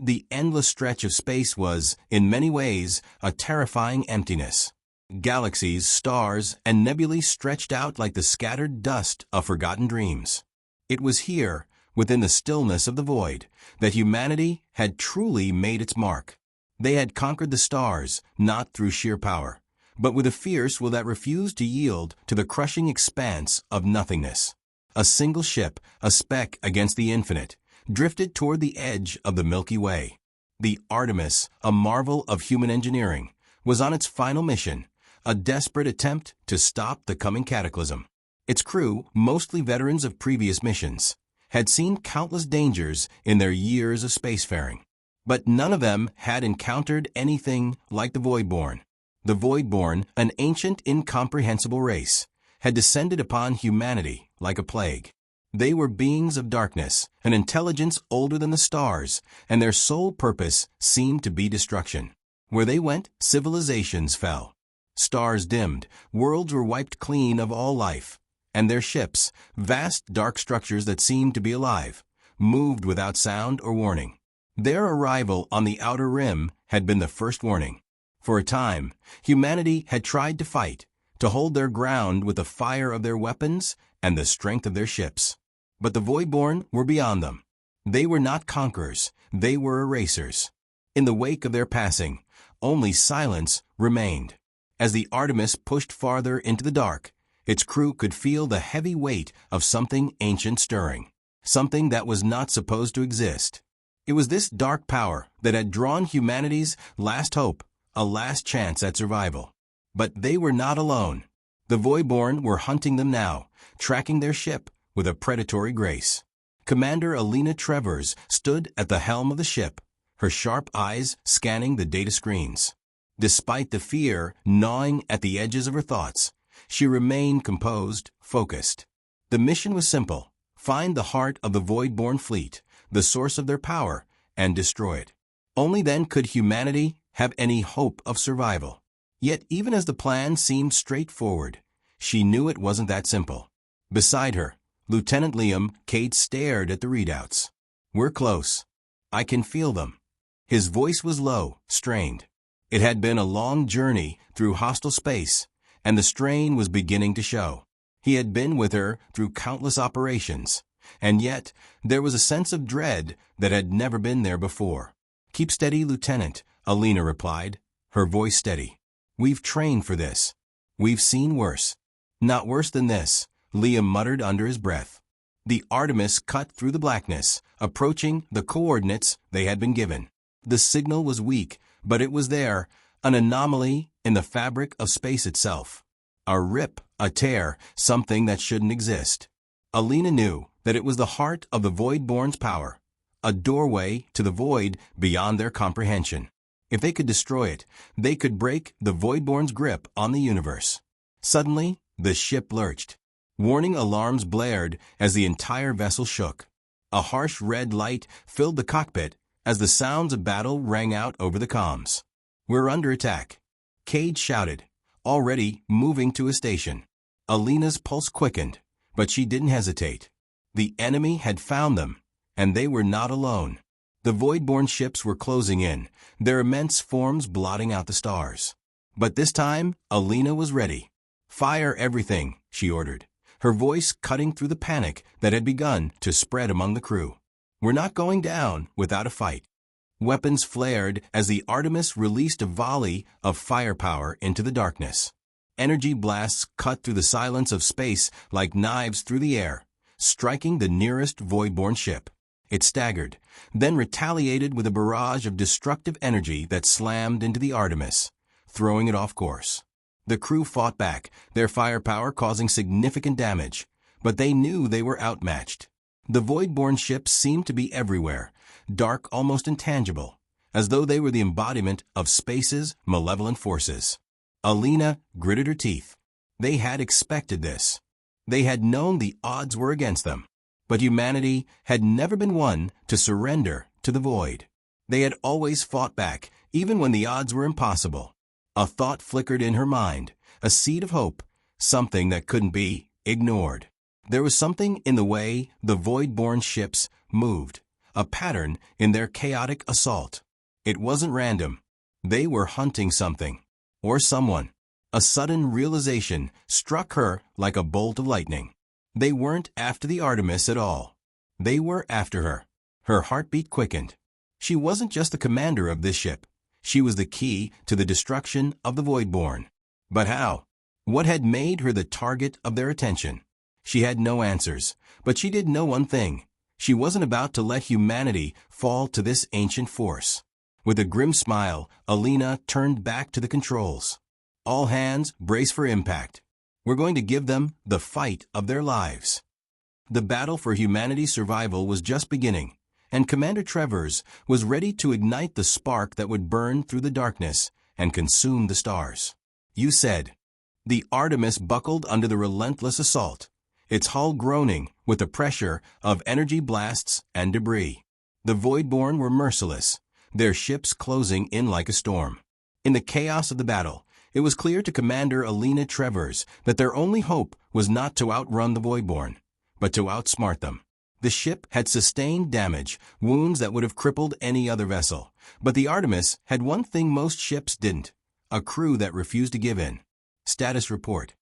The endless stretch of space was, in many ways, a terrifying emptiness. Galaxies, stars, and nebulae stretched out like the scattered dust of forgotten dreams. It was here, within the stillness of the void, that humanity had truly made its mark. They had conquered the stars, not through sheer power, but with a fierce will that refused to yield to the crushing expanse of nothingness. A single ship, a speck against the infinite, drifted toward the edge of the Milky Way. The Artemis, a marvel of human engineering, was on its final mission, a desperate attempt to stop the coming cataclysm. Its crew, mostly veterans of previous missions, had seen countless dangers in their years of spacefaring. But none of them had encountered anything like the Voidborn. The Voidborn, an ancient, incomprehensible race, had descended upon humanity like a plague. They were beings of darkness, an intelligence older than the stars, and their sole purpose seemed to be destruction. Where they went, civilizations fell. Stars dimmed, worlds were wiped clean of all life, and their ships, vast dark structures that seemed to be alive, moved without sound or warning. Their arrival on the outer rim had been the first warning. For a time, humanity had tried to fight, to hold their ground with the fire of their weapons and the strength of their ships. But the Voidborn were beyond them. They were not conquerors, they were erasers. In the wake of their passing, only silence remained. As the Artemis pushed farther into the dark, its crew could feel the heavy weight of something ancient stirring, something that was not supposed to exist. It was this dark power that had drawn humanity's last hope, a last chance at survival. But they were not alone. The Voidborn were hunting them now, tracking their ship with a predatory grace. Commander Alina Trevors stood at the helm of the ship, her sharp eyes scanning the data screens. Despite the fear gnawing at the edges of her thoughts, she remained composed, focused. The mission was simple: find the heart of the Voidborn fleet, the source of their power, and destroy it. Only then could humanity have any hope of survival. Yet even as the plan seemed straightforward, she knew it wasn't that simple. Beside her, Lieutenant Liam Cade stared at the readouts. "We're close. I can feel them." His voice was low, strained. It had been a long journey through hostile space, and the strain was beginning to show. He had been with her through countless operations, and yet there was a sense of dread that had never been there before. "Keep steady, Lieutenant," Alina replied, her voice steady. "We've trained for this. We've seen worse." "Not worse than this," Liam muttered under his breath. The Artemis cut through the blackness, approaching the coordinates they had been given. The signal was weak, but it was there, an anomaly in the fabric of space itself. A rip, a tear, something that shouldn't exist. Alina knew that it was the heart of the Voidborn's power, a doorway to the void beyond their comprehension. If they could destroy it, they could break the Voidborn's grip on the universe. Suddenly, the ship lurched. Warning alarms blared as the entire vessel shook. A harsh red light filled the cockpit as the sounds of battle rang out over the comms. "We're under attack," Cade shouted, already moving to a station. Alina's pulse quickened, but she didn't hesitate. The enemy had found them, and they were not alone. The Voidborn ships were closing in, their immense forms blotting out the stars. But this time, Alina was ready. "Fire everything," she ordered, her voice cutting through the panic that had begun to spread among the crew. "We're not going down without a fight." Weapons flared as the Artemis released a volley of firepower into the darkness. Energy blasts cut through the silence of space like knives through the air, striking the nearest Voidborn ship. It staggered, then retaliated with a barrage of destructive energy that slammed into the Artemis, throwing it off course. The crew fought back, their firepower causing significant damage, but they knew they were outmatched. The Voidborn ships seemed to be everywhere, dark, almost intangible, as though they were the embodiment of space's malevolent forces. Alina gritted her teeth. They had expected this. They had known the odds were against them. But humanity had never been one to surrender to the void. They had always fought back, even when the odds were impossible. A thought flickered in her mind, a seed of hope, something that couldn't be ignored. There was something in the way the Voidborn ships moved, a pattern in their chaotic assault. It wasn't random. They were hunting something. Or someone. A sudden realization struck her like a bolt of lightning. They weren't after the Artemis at all. They were after her. Her heartbeat quickened. She wasn't just the commander of this ship. She was the key to the destruction of the Voidborn. But how? What had made her the target of their attention? She had no answers, but she did know one thing. She wasn't about to let humanity fall to this ancient force. With a grim smile, Alina turned back to the controls. All hands, brace for impact. We're going to give them the fight of their lives. The battle for humanity's survival was just beginning, and Commander Travers was ready to ignite the spark that would burn through the darkness and consume the stars. You said. The Artemis buckled under the relentless assault, its hull groaning with the pressure of energy blasts and debris. The Voidborn were merciless, their ships closing in like a storm. In the chaos of the battle, it was clear to Commander Alina Travers that their only hope was not to outrun the Voidborn, but to outsmart them. The ship had sustained damage, wounds that would have crippled any other vessel. But the Artemis had one thing most ships didn't: a crew that refused to give in. Status report.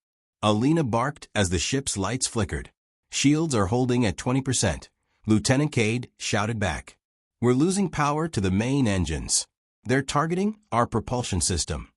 Alina barked as the ship's lights flickered. Shields are holding at 20%. Lieutenant Cade shouted back. We're losing power to the main engines. They're targeting our propulsion system.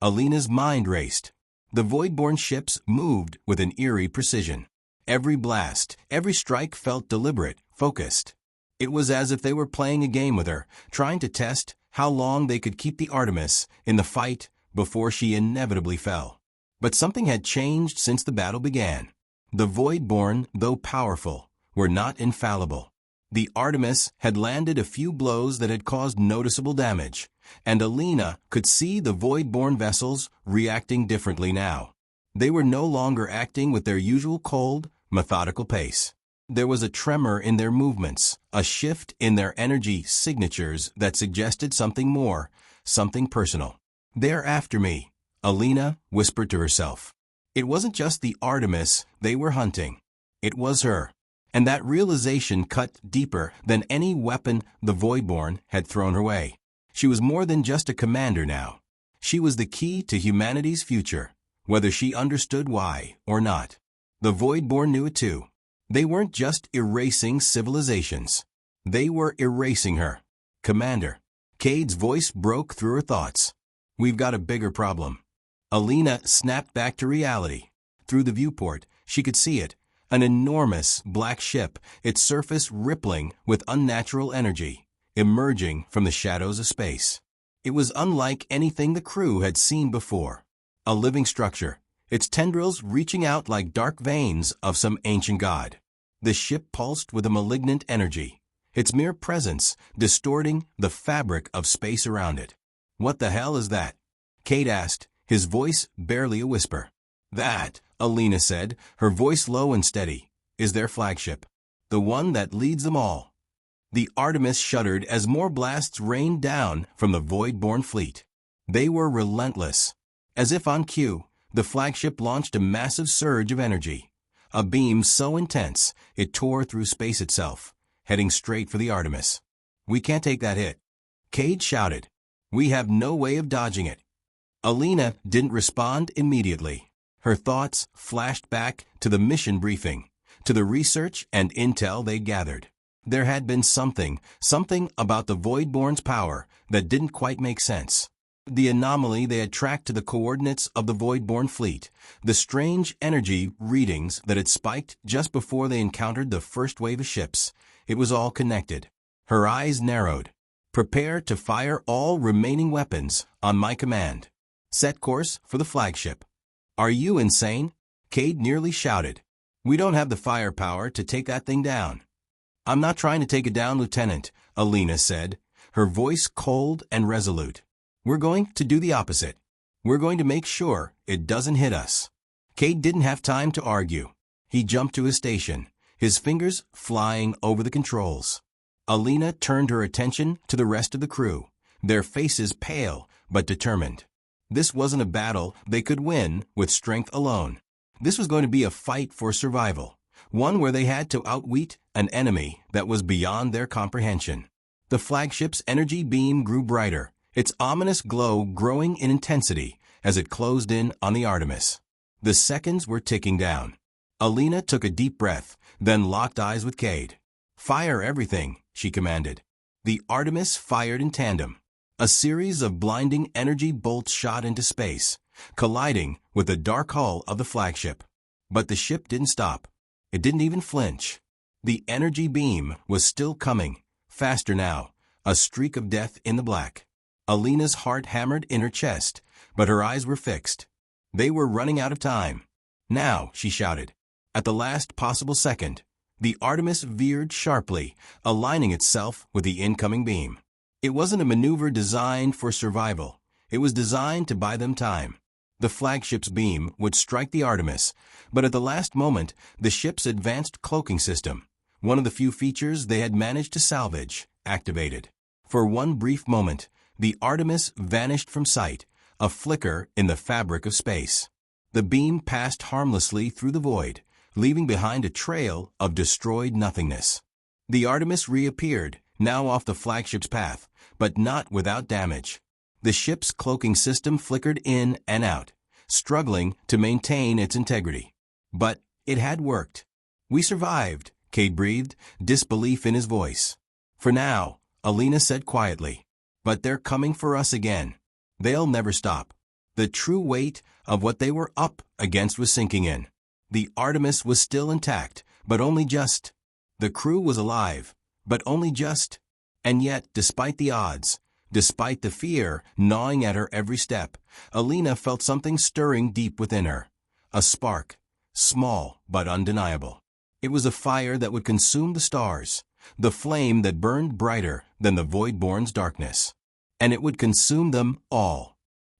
Alina's mind raced. The Voidborn ships moved with an eerie precision. Every blast, every strike felt deliberate, focused. It was as if they were playing a game with her, trying to test how long they could keep the Artemis in the fight before she inevitably fell. But something had changed since the battle began. The Voidborn, though powerful, were not infallible. The Artemis had landed a few blows that had caused noticeable damage, and Alina could see the Voidborn vessels reacting differently now. They were no longer acting with their usual cold, methodical pace. There was a tremor in their movements, a shift in their energy signatures that suggested something more, something personal. They're after me, Alina whispered to herself. It wasn't just the Artemis they were hunting. It was her. And that realization cut deeper than any weapon the Voidborn had thrown her way. She was more than just a commander now. She was the key to humanity's future, whether she understood why or not. The Voidborn knew it too. They weren't just erasing civilizations. They were erasing her. Commander. Cade's voice broke through her thoughts. We've got a bigger problem. Alina snapped back to reality. Through the viewport, she could see it. An enormous black ship, its surface rippling with unnatural energy, emerging from the shadows of space. It was unlike anything the crew had seen before. A living structure, its tendrils reaching out like dark veins of some ancient god. The ship pulsed with a malignant energy, its mere presence distorting the fabric of space around it. What the hell is that? Cade asked, his voice barely a whisper. That, Alina said, her voice low and steady, is their flagship. The one that leads them all. The Artemis shuddered as more blasts rained down from the Voidborn fleet. They were relentless. As if on cue, the flagship launched a massive surge of energy. A beam so intense, it tore through space itself, heading straight for the Artemis. We can't take that hit. Cade shouted. We have no way of dodging it. Alina didn't respond immediately. Her thoughts flashed back to the mission briefing, to the research and intel they gathered. There had been something about the Voidborn's power that didn't quite make sense. The anomaly they had tracked to the coordinates of the Voidborn fleet, the strange energy readings that had spiked just before they encountered the first wave of ships. It was all connected. Her eyes narrowed. Prepare to fire all remaining weapons on my command. Set course for the flagship. Are you insane? Cade nearly shouted. We don't have the firepower to take that thing down. I'm not trying to take it down, Lieutenant, Alina said, her voice cold and resolute. We're going to do the opposite. We're going to make sure it doesn't hit us. Cade didn't have time to argue. He jumped to his station, his fingers flying over the controls. Alina turned her attention to the rest of the crew, their faces pale but determined. This wasn't a battle they could win with strength alone. This was going to be a fight for survival, one where they had to outwit an enemy that was beyond their comprehension. The flagship's energy beam grew brighter, its ominous glow growing in intensity as it closed in on the Artemis. The seconds were ticking down. Alina took a deep breath, then locked eyes with Cade. "Fire everything," she commanded. The Artemis fired in tandem. A series of blinding energy bolts shot into space, colliding with the dark hull of the flagship. But the ship didn't stop. It didn't even flinch. The energy beam was still coming, faster now, a streak of death in the black. Alina's heart hammered in her chest, but her eyes were fixed. They were running out of time. "Now," she shouted. At the last possible second, the Artemis veered sharply, aligning itself with the incoming beam. It wasn't a maneuver designed for survival. It was designed to buy them time. The flagship's beam would strike the Artemis, but at the last moment, the ship's advanced cloaking system, one of the few features they had managed to salvage, activated. For one brief moment, the Artemis vanished from sight, a flicker in the fabric of space. The beam passed harmlessly through the void, leaving behind a trail of destroyed nothingness. The Artemis reappeared, now off the flagship's path, but not without damage. The ship's cloaking system flickered in and out, struggling to maintain its integrity. But it had worked. "We survived," Cade breathed, disbelief in his voice. "For now," Alina said quietly. "But they're coming for us again. They'll never stop." The true weight of what they were up against was sinking in. The Artemis was still intact, but only just. The crew was alive, but only just. And yet, despite the odds, despite the fear gnawing at her every step, Alina felt something stirring deep within her. A spark, small but undeniable. It was a fire that would consume the stars, the flame that burned brighter than the Voidborn's darkness. And it would consume them all.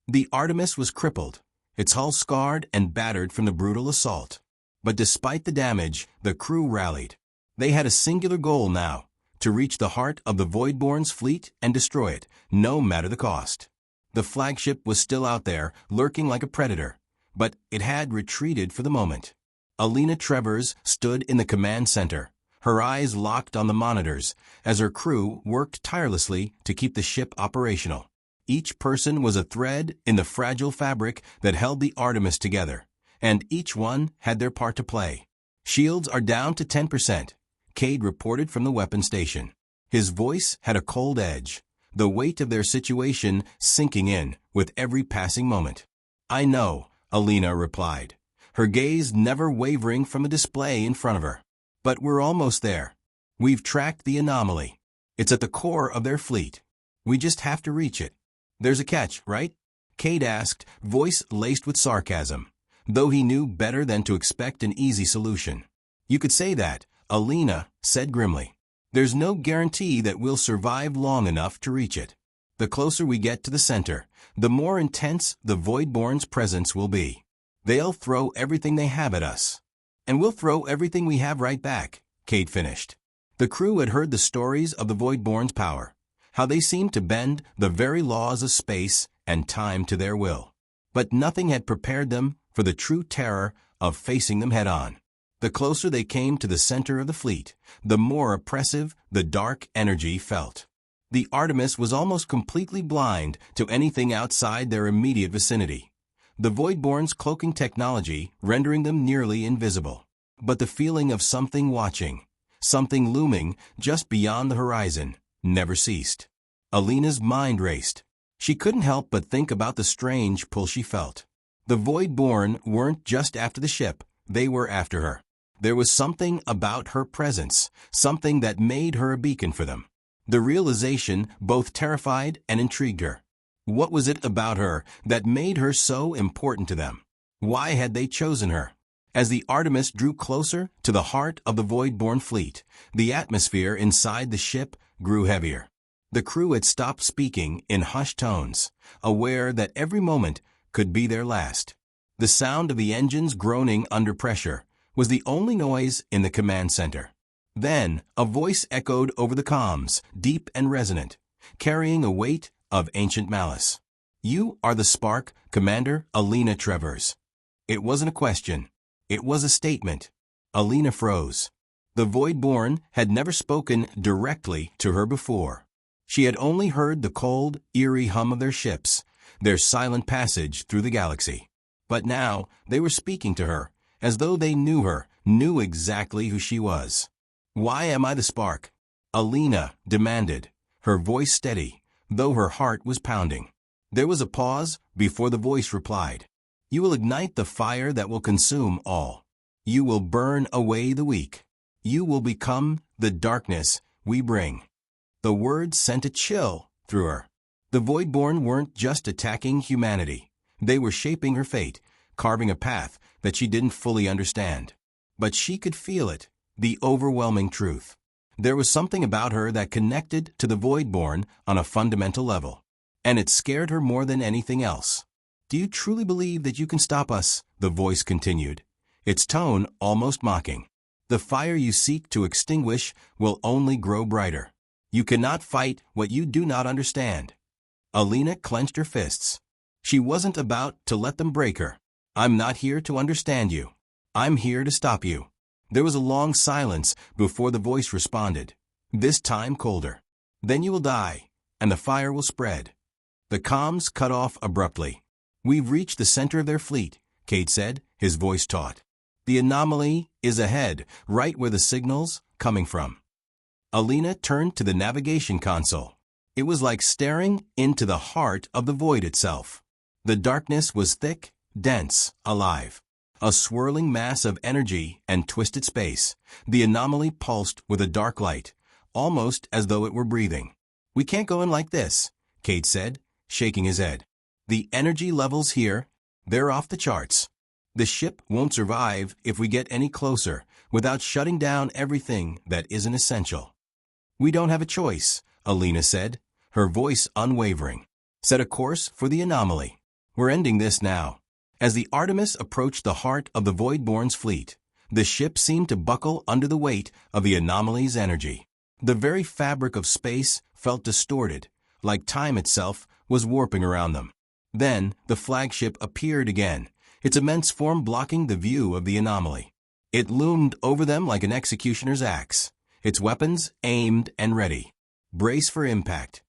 The Artemis was crippled, its hull scarred and battered from the brutal assault. But despite the damage, the crew rallied. They had a singular goal now, to reach the heart of the Voidborn's fleet and destroy it, no matter the cost. The flagship was still out there, lurking like a predator, but it had retreated for the moment. Alina Trevors stood in the command center, her eyes locked on the monitors, as her crew worked tirelessly to keep the ship operational. Each person was a thread in the fragile fabric that held the Artemis together, and each one had their part to play. "Shields are down to 10%, Cade reported from the weapon station. His voice had a cold edge, the weight of their situation sinking in with every passing moment. "I know," Alina replied, her gaze never wavering from the display in front of her. "But we're almost there. We've tracked the anomaly. It's at the core of their fleet. We just have to reach it." "There's a catch, right?" Cade asked, voice laced with sarcasm, though he knew better than to expect an easy solution. "You could say that," Alina said grimly. "There's no guarantee that we'll survive long enough to reach it. The closer we get to the center, the more intense the Voidborn's presence will be. They'll throw everything they have at us. And we'll throw everything we have right back," Cade finished. The crew had heard the stories of the Voidborn's power, how they seemed to bend the very laws of space and time to their will. But nothing had prepared them for the true terror of facing them head-on. The closer they came to the center of the fleet, the more oppressive the dark energy felt. The Artemis was almost completely blind to anything outside their immediate vicinity, the Voidborn's cloaking technology rendering them nearly invisible. But the feeling of something watching, something looming just beyond the horizon, never ceased. Alina's mind raced. She couldn't help but think about the strange pull she felt. The Voidborn weren't just after the ship, they were after her. There was something about her presence, something that made her a beacon for them. The realization both terrified and intrigued her. What was it about her that made her so important to them? Why had they chosen her? As the Artemis drew closer to the heart of the Voidborn fleet, the atmosphere inside the ship grew heavier. The crew had stopped speaking in hushed tones, aware that every moment could be their last. The sound of the engines groaning under pressure was the only noise in the command center. Then, a voice echoed over the comms, deep and resonant, carrying a weight of ancient malice. "You are the spark, Commander Alina Trevors." It wasn't a question. It was a statement. Alina froze. The Voidborn had never spoken directly to her before. She had only heard the cold, eerie hum of their ships, their silent passage through the galaxy. But now they were speaking to her, as though they knew her, knew exactly who she was. "Why am I the spark?" Alina demanded, her voice steady, though her heart was pounding. There was a pause before the voice replied. "You will ignite the fire that will consume all. You will burn away the weak. You will become the darkness we bring." The words sent a chill through her. The Voidborn weren't just attacking humanity. They were shaping her fate, carving a path that she didn't fully understand. But she could feel it, the overwhelming truth. There was something about her that connected to the Voidborn on a fundamental level. And it scared her more than anything else. "Do you truly believe that you can stop us?" the voice continued, its tone almost mocking. "The fire you seek to extinguish will only grow brighter. You cannot fight what you do not understand." Alina clenched her fists. She wasn't about to let them break her. "I'm not here to understand you. I'm here to stop you." There was a long silence before the voice responded, this time colder. "Then you will die, and the fire will spread." The comms cut off abruptly. "We've reached the center of their fleet," Cade said, his voice taut. "The anomaly is ahead, right where the signal's coming from." Alina turned to the navigation console. It was like staring into the heart of the void itself. The darkness was thick, dense, alive. A swirling mass of energy and twisted space. The anomaly pulsed with a dark light, almost as though it were breathing. "We can't go in like this," Cade said, shaking his head. "The energy levels here, they're off the charts. The ship won't survive if we get any closer without shutting down everything that isn't essential." "We don't have a choice," Alina said, her voice unwavering. "Set a course for the anomaly. We're ending this now." As the Artemis approached the heart of the Voidborn's fleet, the ship seemed to buckle under the weight of the anomaly's energy. The very fabric of space felt distorted, like time itself was warping around them. Then the flagship appeared again, its immense form blocking the view of the anomaly. It loomed over them like an executioner's axe, its weapons aimed and ready. "Brace for impact,"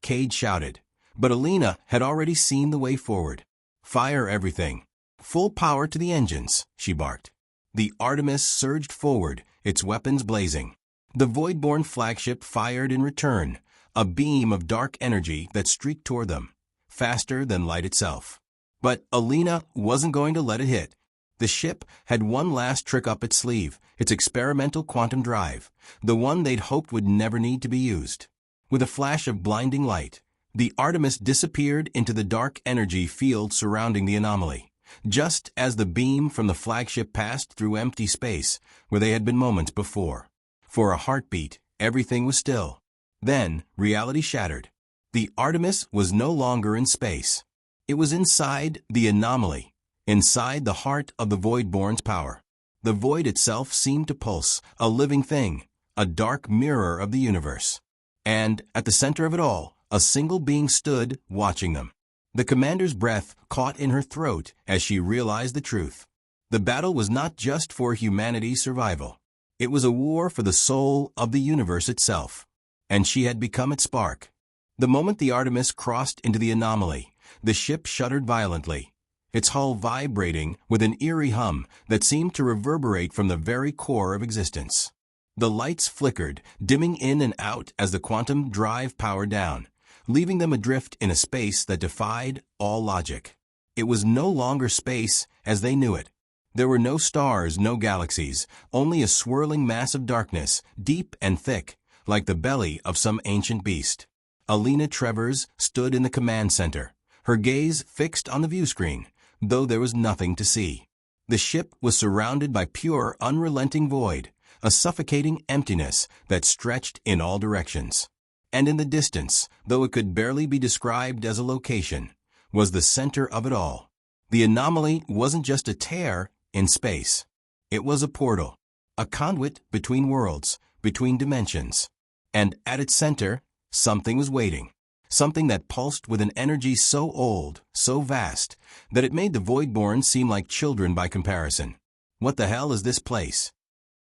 Cade shouted, but Alina had already seen the way forward. "Fire everything. Full power to the engines," she barked. The Artemis surged forward, its weapons blazing. The Voidborn flagship fired in return, a beam of dark energy that streaked toward them, faster than light itself. But Alina wasn't going to let it hit. The ship had one last trick up its sleeve, its experimental quantum drive, the one they'd hoped would never need to be used. With a flash of blinding light, the Artemis disappeared into the dark energy field surrounding the anomaly, just as the beam from the flagship passed through empty space where they had been moments before. For a heartbeat, everything was still. Then, reality shattered. The Artemis was no longer in space. It was inside the anomaly, inside the heart of the Voidborn's power. The void itself seemed to pulse, a living thing, a dark mirror of the universe. And, at the center of it all, a single being stood, watching them. The commander's breath caught in her throat as she realized the truth. The battle was not just for humanity's survival. It was a war for the soul of the universe itself. And she had become its spark. The moment the Artemis crossed into the anomaly, the ship shuddered violently, its hull vibrating with an eerie hum that seemed to reverberate from the very core of existence. The lights flickered, dimming in and out as the quantum drive powered down, leaving them adrift in a space that defied all logic. It was no longer space as they knew it. There were no stars, no galaxies, only a swirling mass of darkness, deep and thick, like the belly of some ancient beast. Alina Trevors stood in the command center, her gaze fixed on the viewscreen, though there was nothing to see. The ship was surrounded by pure, unrelenting void, a suffocating emptiness that stretched in all directions. And in the distance, though it could barely be described as a location, was the center of it all. The anomaly wasn't just a tear in space. It was a portal, a conduit between worlds, between dimensions. And at its center, something was waiting. Something that pulsed with an energy so old, so vast, that it made the Voidborn seem like children by comparison. "What the hell is this place?"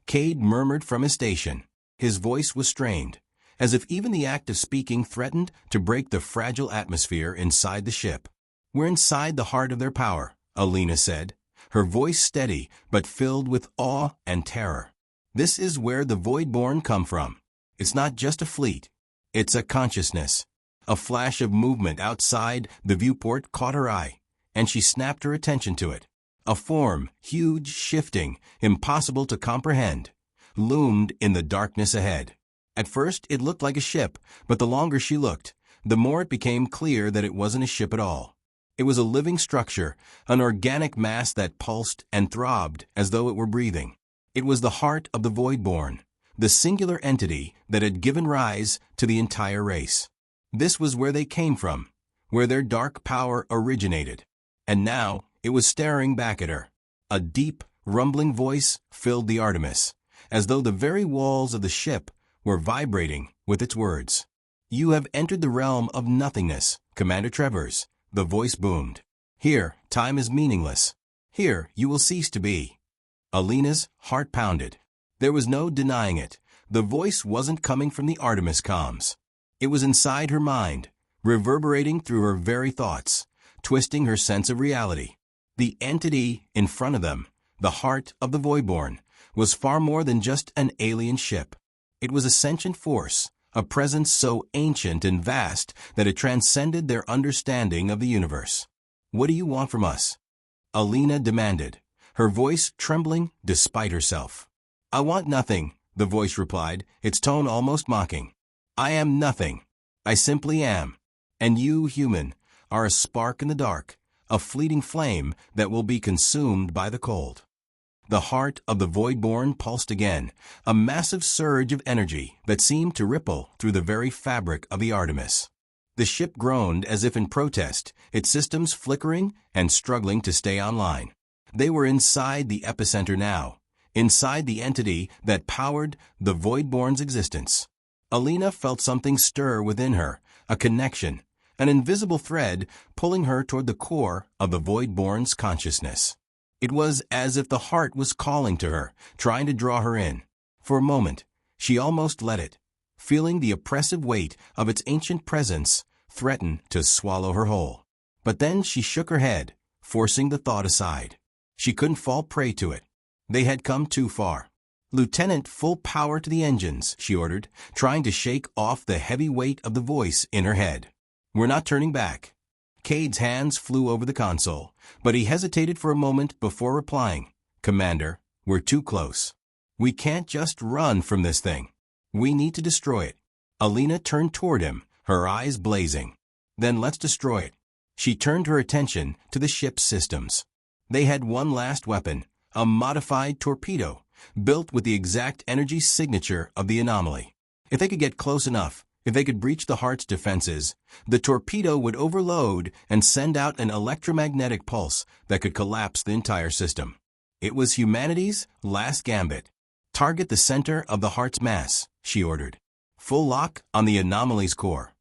Cade murmured from his station. His voice was strained, as if even the act of speaking threatened to break the fragile atmosphere inside the ship. "We're inside the heart of their power," Alina said, her voice steady but filled with awe and terror. "This is where the Voidborn come from. It's not just a fleet. It's a consciousness." A flash of movement outside the viewport caught her eye, and she snapped her attention to it. A form, huge, shifting, impossible to comprehend, loomed in the darkness ahead. At first it looked like a ship, but the longer she looked, the more it became clear that it wasn't a ship at all. It was a living structure, an organic mass that pulsed and throbbed as though it were breathing. It was the heart of the Voidborn, the singular entity that had given rise to the entire race. This was where they came from, where their dark power originated. And now it was staring back at her. A deep, rumbling voice filled the Artemis, as though the very walls of the ship were vibrating with its words. "You have entered the realm of nothingness, Commander Trevors," the voice boomed. "Here, time is meaningless. Here, you will cease to be." Alina's heart pounded. There was no denying it. The voice wasn't coming from the Artemis comms. It was inside her mind, reverberating through her very thoughts, twisting her sense of reality. The entity in front of them, the heart of the Voidborn, was far more than just an alien ship. It was a sentient force, a presence so ancient and vast that it transcended their understanding of the universe. "What do you want from us?" Alina demanded, her voice trembling despite herself. "I want nothing," the voice replied, its tone almost mocking. "I am nothing. I simply am. And you, human, are a spark in the dark, a fleeting flame that will be consumed by the cold." The heart of the Voidborn pulsed again, a massive surge of energy that seemed to ripple through the very fabric of the Artemis. The ship groaned as if in protest, its systems flickering and struggling to stay online. They were inside the epicenter now, inside the entity that powered the Voidborn's existence. Alina felt something stir within her, a connection, an invisible thread pulling her toward the core of the Voidborn's consciousness. It was as if the heart was calling to her, trying to draw her in. For a moment, she almost let it, feeling the oppressive weight of its ancient presence threaten to swallow her whole. But then she shook her head, forcing the thought aside. She couldn't fall prey to it. They had come too far. "Lieutenant, full power to the engines," she ordered, trying to shake off the heavy weight of the voice in her head. "We're not turning back." Cade's hands flew over the console, but he hesitated for a moment before replying. "Commander, we're too close. We can't just run from this thing. We need to destroy it." Alina turned toward him, her eyes blazing. "Then let's destroy it." She turned her attention to the ship's systems. They had one last weapon, a modified torpedo, built with the exact energy signature of the anomaly. If they could get close enough, if they could breach the heart's defenses, the torpedo would overload and send out an electromagnetic pulse that could collapse the entire system. It was humanity's last gambit. "Target the center of the heart's mass," she ordered. "Full lock on the anomaly's core."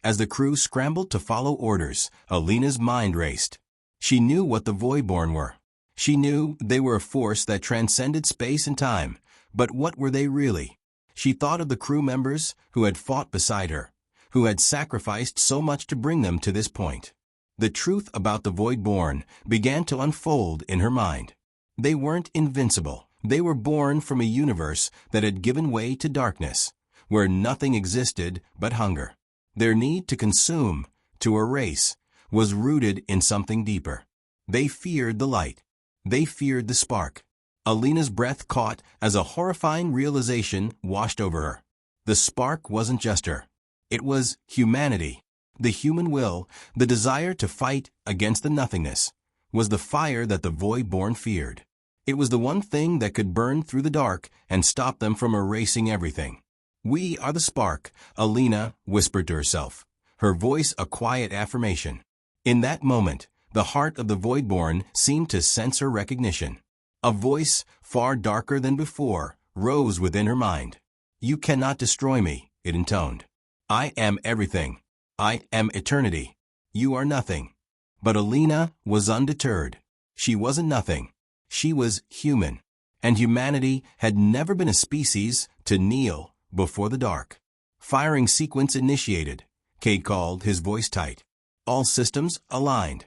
As the crew scrambled to follow orders, Alina's mind raced. She knew what the Voidborn were. She knew they were a force that transcended space and time, but what were they really? She thought of the crew members who had fought beside her, who had sacrificed so much to bring them to this point. The truth about the Voidborn began to unfold in her mind. They weren't invincible. They were born from a universe that had given way to darkness, where nothing existed but hunger. Their need to consume, to erase, was rooted in something deeper. They feared the light. They feared the spark. Alina's breath caught as a horrifying realization washed over her. The spark wasn't just her. It was humanity. The human will, the desire to fight against the nothingness, was the fire that the Voidborn feared. It was the one thing that could burn through the dark and stop them from erasing everything. "We are the spark," Alina whispered to herself, her voice a quiet affirmation. In that moment, the heart of the Voidborn seemed to sense her recognition. A voice, far darker than before, rose within her mind. "You cannot destroy me," it intoned. "I am everything. I am eternity. You are nothing." But Alina was undeterred. She wasn't nothing. She was human. and humanity had never been a species to kneel before the dark. Firing sequence initiated, Cade called, his voice tight. All systems aligned.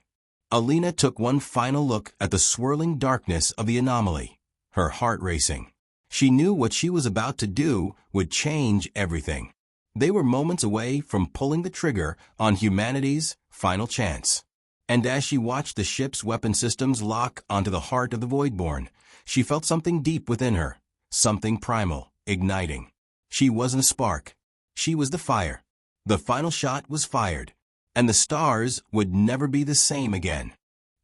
Alina took one final look at the swirling darkness of the anomaly, her heart racing. She knew what she was about to do would change everything. They were moments away from pulling the trigger on humanity's final chance. And as she watched the ship's weapon systems lock onto the heart of the Voidborn, she felt something deep within her, something primal, igniting. She wasn't a spark. She was the fire. The final shot was fired, and the stars would never be the same again.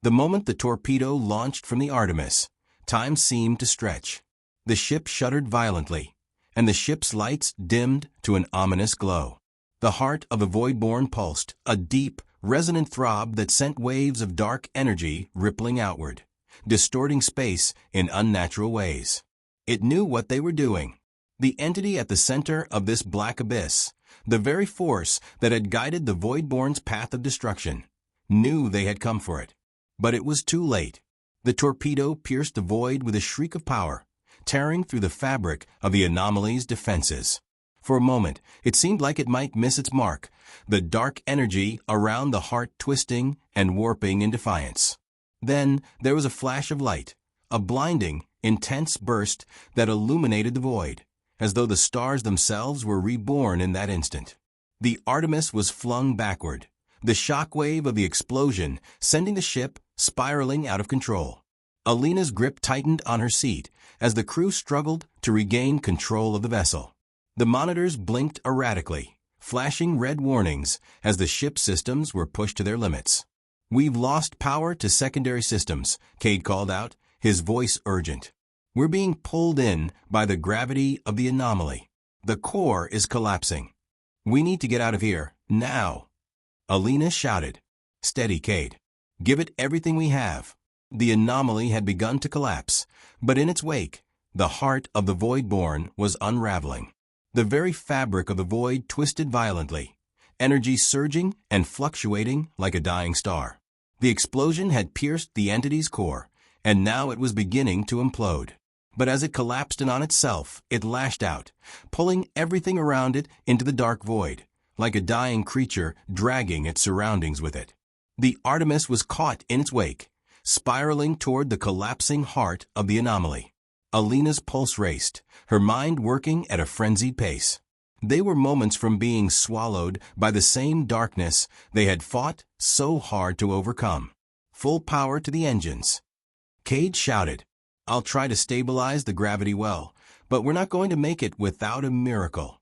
The moment the torpedo launched from the Artemis, time seemed to stretch. The ship shuddered violently, and the ship's lights dimmed to an ominous glow. The heart of the Voidborn pulsed, a deep, resonant throb that sent waves of dark energy rippling outward, distorting space in unnatural ways. It knew what they were doing. The entity at the center of this black abyss, the very force that had guided the Voidborn's path of destruction, knew they had come for it. But it was too late. The torpedo pierced the void with a shriek of power, tearing through the fabric of the anomaly's defenses. For a moment, it seemed like it might miss its mark, the dark energy around the heart twisting and warping in defiance. Then there was a flash of light, a blinding, intense burst that illuminated the void, as though the stars themselves were reborn in that instant. The Artemis was flung backward, the shock wave of the explosion sending the ship spiraling out of control. Alina's grip tightened on her seat as the crew struggled to regain control of the vessel. The monitors blinked erratically, flashing red warnings as the ship's systems were pushed to their limits. "We've lost power to secondary systems," Cade called out, his voice urgent. "We're being pulled in by the gravity of the anomaly. The core is collapsing. We need to get out of here, now." Alina shouted. "Steady, Cade. Give it everything we have." The anomaly had begun to collapse, but in its wake, the heart of the Voidborn was unraveling. The very fabric of the void twisted violently, energy surging and fluctuating like a dying star. The explosion had pierced the entity's core, and now it was beginning to implode. But as it collapsed in on itself, it lashed out, pulling everything around it into the dark void, like a dying creature dragging its surroundings with it. The Artemis was caught in its wake, spiraling toward the collapsing heart of the anomaly. Alina's pulse raced, her mind working at a frenzied pace. They were moments from being swallowed by the same darkness they had fought so hard to overcome. Full power to the engines. Cade shouted, "I'll try to stabilize the gravity well, but we're not going to make it without a miracle."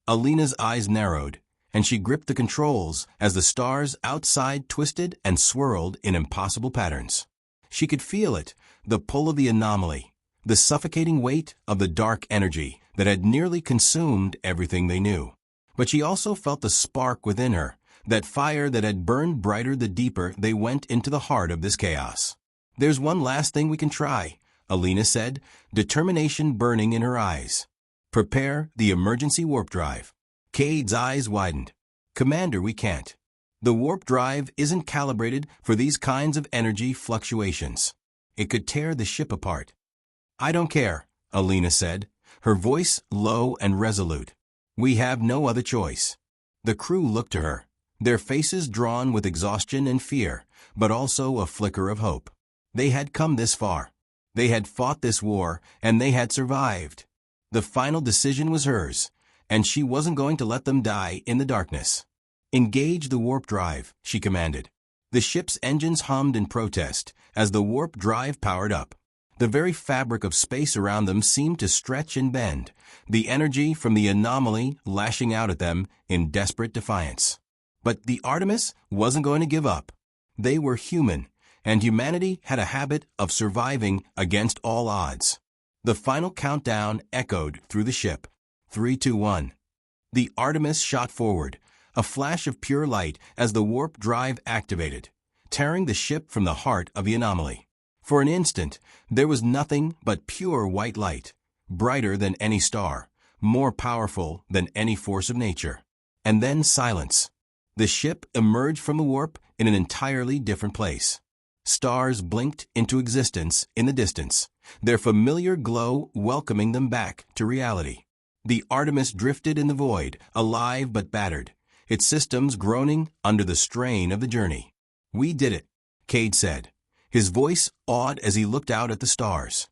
Alina's eyes narrowed, and she gripped the controls as the stars outside twisted and swirled in impossible patterns. She could feel it, the pull of the anomaly, the suffocating weight of the dark energy that had nearly consumed everything they knew. But she also felt the spark within her, that fire that had burned brighter the deeper they went into the heart of this chaos. "There's one last thing we can try," Alina said, determination burning in her eyes. "Prepare the emergency warp drive." Cade's eyes widened. "Commander, we can't. The warp drive isn't calibrated for these kinds of energy fluctuations. It could tear the ship apart." "I don't care," Alina said, her voice low and resolute. "We have no other choice." The crew looked to her, their faces drawn with exhaustion and fear, but also a flicker of hope. They had come this far. They had fought this war, and they had survived. The final decision was hers, and she wasn't going to let them die in the darkness. "Engage the warp drive," she commanded. The ship's engines hummed in protest as the warp drive powered up. The very fabric of space around them seemed to stretch and bend, the energy from the anomaly lashing out at them in desperate defiance. But the Artemis wasn't going to give up. They were human, and humanity had a habit of surviving against all odds. The final countdown echoed through the ship. 3, 2, 1. The Artemis shot forward, a flash of pure light as the warp drive activated, tearing the ship from the heart of the anomaly. For an instant, there was nothing but pure white light, brighter than any star, more powerful than any force of nature. And then silence. The ship emerged from the warp in an entirely different place. Stars blinked into existence in the distance, their familiar glow welcoming them back to reality. The Artemis drifted in the void, alive but battered, its systems groaning under the strain of the journey. "We did it," Cade said, his voice awed as he looked out at the stars.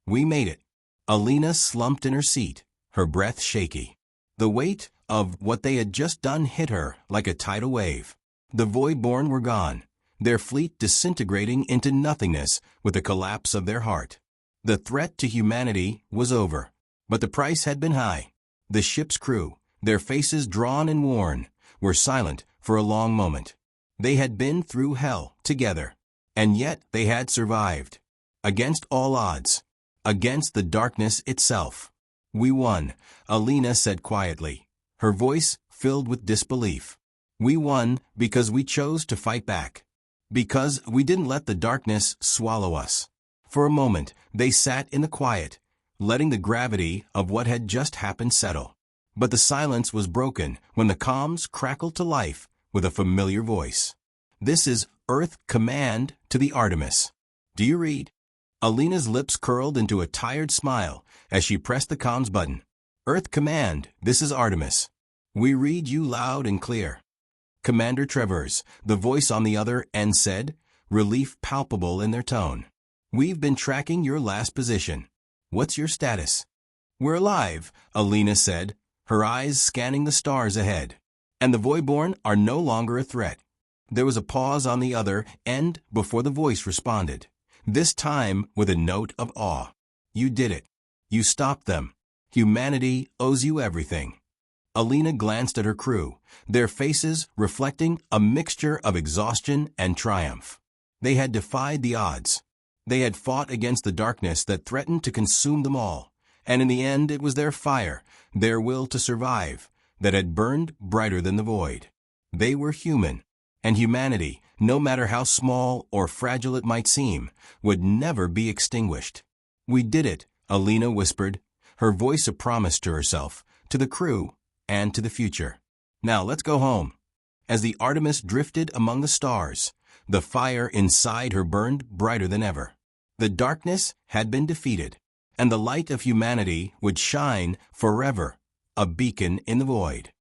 "We made it." Alina slumped in her seat, her breath shaky. The weight of what they had just done hit her like a tidal wave. The Voidborn were gone, their fleet disintegrating into nothingness with the collapse of their heart. The threat to humanity was over, but the price had been high. The ship's crew, their faces drawn and worn, were silent for a long moment. They had been through hell together, and yet they had survived. Against all odds, against the darkness itself. "We won," Alina said quietly, her voice filled with disbelief. "We won because we chose to fight back. Because we didn't let the darkness swallow us." For a moment, they sat in the quiet, letting the gravity of what had just happened settle. But the silence was broken when the comms crackled to life with a familiar voice. "This is Earth Command to the Artemis. Do you read?" Alina's lips curled into a tired smile as she pressed the comms button. "Earth Command, this is Artemis. We read you loud and clear." Commander Travers, the voice on the other end said, relief palpable in their tone. "We've been tracking your last position. What's your status?" "We're alive," Alina said, her eyes scanning the stars ahead. "And the Voidborn are no longer a threat." There was a pause on the other end before the voice responded, this time with a note of awe. "You did it. You stopped them. Humanity owes you everything." Alina glanced at her crew, their faces reflecting a mixture of exhaustion and triumph. They had defied the odds. They had fought against the darkness that threatened to consume them all, and in the end it was their fire, their will to survive, that had burned brighter than the void. They were human, and humanity, no matter how small or fragile it might seem, would never be extinguished. "We did it," Alina whispered, her voice a promise to herself, to the crew, and to the future. "Now let's go home." As the Artemis drifted among the stars, the fire inside her burned brighter than ever. The darkness had been defeated, and the light of humanity would shine forever, a beacon in the void.